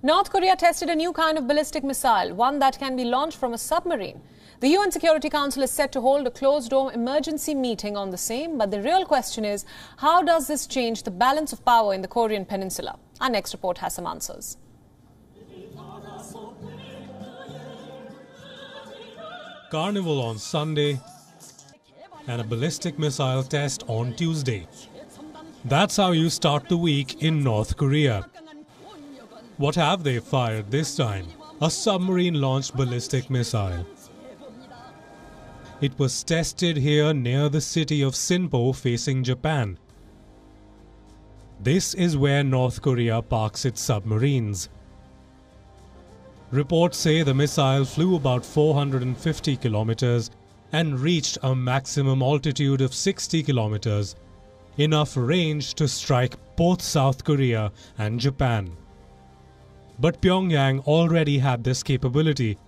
North Korea tested a new kind of ballistic missile, one that can be launched from a submarine. The UN Security Council is set to hold a closed-door emergency meeting on the same, but the real question is, how does this change the balance of power in the Korean peninsula? Our next report has some answers. Carnival on Sunday and a ballistic missile test on Tuesday. That's how you start the week in North Korea. What have they fired this time? A submarine-launched ballistic missile. It was tested here near the city of Sinpo facing Japan. This is where North Korea parks its submarines. Reports say the missile flew about 450 kilometers and reached a maximum altitude of 60 kilometers, enough range to strike both South Korea and Japan. But Pyongyang already had this capability.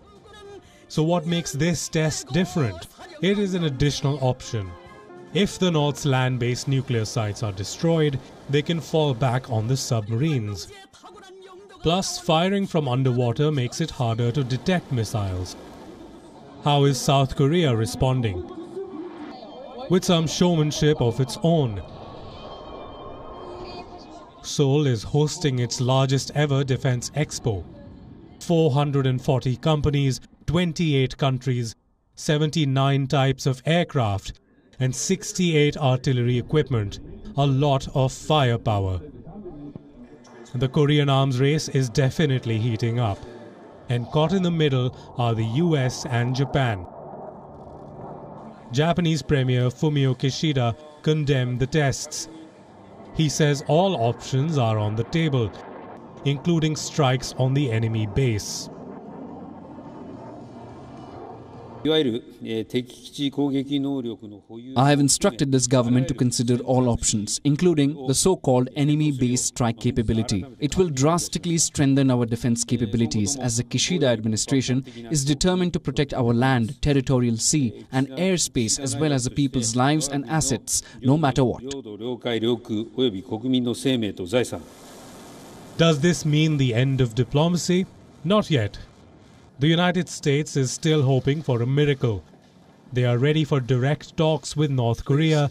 So what makes this test different? It is an additional option. If the North's land-based nuclear sites are destroyed, they can fall back on the submarines. Plus, firing from underwater makes it harder to detect missiles. How is South Korea responding? With some showmanship of its own. Seoul is hosting its largest ever defense expo. 440 companies, 28 countries, 79 types of aircraft, and 68 artillery equipment, a lot of firepower. The Korean arms race is definitely heating up, and caught in the middle are the US and Japan. Japanese Premier Fumio Kishida condemned the tests. He says all options are on the table, including strikes on the enemy base. I have instructed this government to consider all options, including the so-called enemy-based strike capability. It will drastically strengthen our defense capabilities as the Kishida administration is determined to protect our land, territorial sea and airspace as well as the people's lives and assets, no matter what. Does this mean the end of diplomacy? Not yet. The United States is still hoping for a miracle. They are ready for direct talks with North Korea,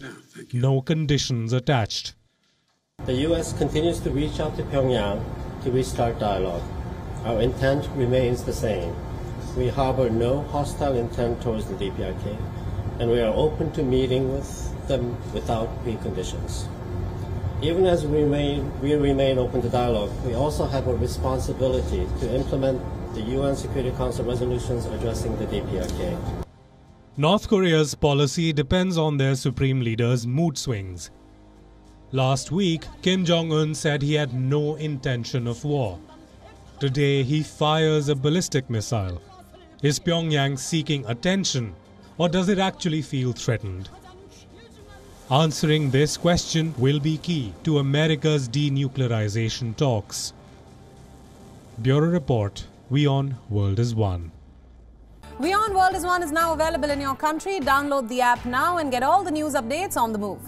no conditions attached. The U.S. continues to reach out to Pyongyang to restart dialogue. Our intent remains the same. We harbor no hostile intent towards the DPRK, and we are open to meeting with them without preconditions. Even as we remain open to dialogue, we also have a responsibility to implement the UN Security Council resolutions addressing the DPRK. North Korea's policy depends on their supreme leader's mood swings. Last week, Kim Jong-un said he had no intention of war. Today, he fires a ballistic missile. Is Pyongyang seeking attention, or does it actually feel threatened? Answering this question will be key to America's denuclearization talks. Bureau Report. WION World is One. WION World is One is now available in your country. Download the app now and get all the news updates on the move.